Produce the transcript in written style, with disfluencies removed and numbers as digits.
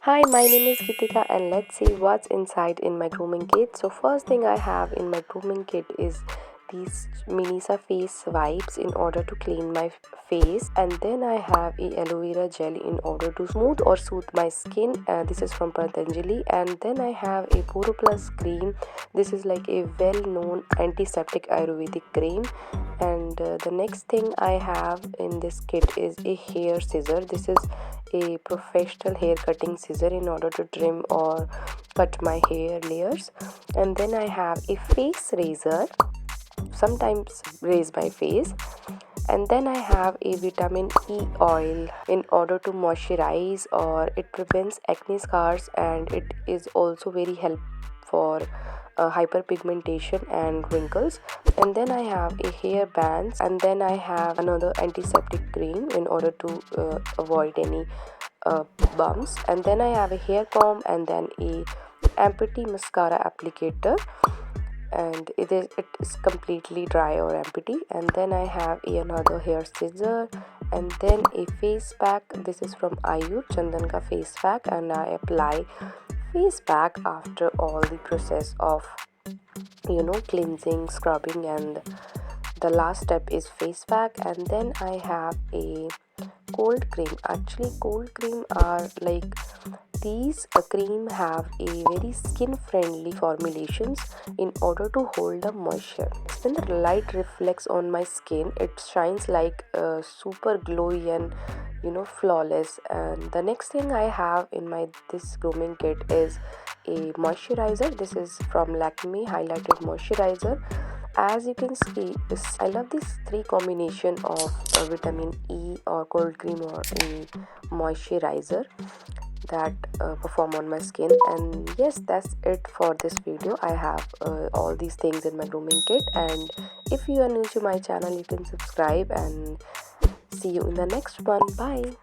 Hi, my name is Gitika and let's see what's inside in my grooming kit. So first thing I have in my grooming kit is these Minisa face wipes in order to clean my face, and then I have a aloe vera gel in order to smooth or soothe my skin. This is from Patanjali, and then I have a Pore Plus cream. This is like a well-known antiseptic Ayurvedic cream. And the next thing I have in this kit is a hair scissor. This is a professional hair cutting scissor in order to trim or cut my hair layers. And then I have a face razor, sometimes raise my face. And then I have a vitamin E oil in order to moisturize, or it prevents acne scars, and it is also very helpful for hyperpigmentation and wrinkles. And then I have a hair bands, and then I have another antiseptic cream in order to avoid any uh, bumps. And then I have a hair comb, and then a empty mascara applicator, and it is completely dry or empty. And then I have another hair scissor, and then a face pack. This is from Ayur Chandan ka face pack, and I apply face pack after all the process of cleansing, scrubbing, and the last step is face pack. And then I have a cold cream. Actually, cold cream are like these cream have a very skin friendly formulations in order to hold the moisture. When the light reflects on my skin, it shines like super glowy and flawless. And the next thing I have in my this grooming kit is a moisturizer. This is from Lakme highlighted moisturizer. As you can see, I love this three combination of vitamin E or cold cream or a moisturizer that perform on my skin. And yes, that's it for this video. I have all these things in my grooming kit, and if you are new to my channel, you can subscribe, and see you in the next one. Bye.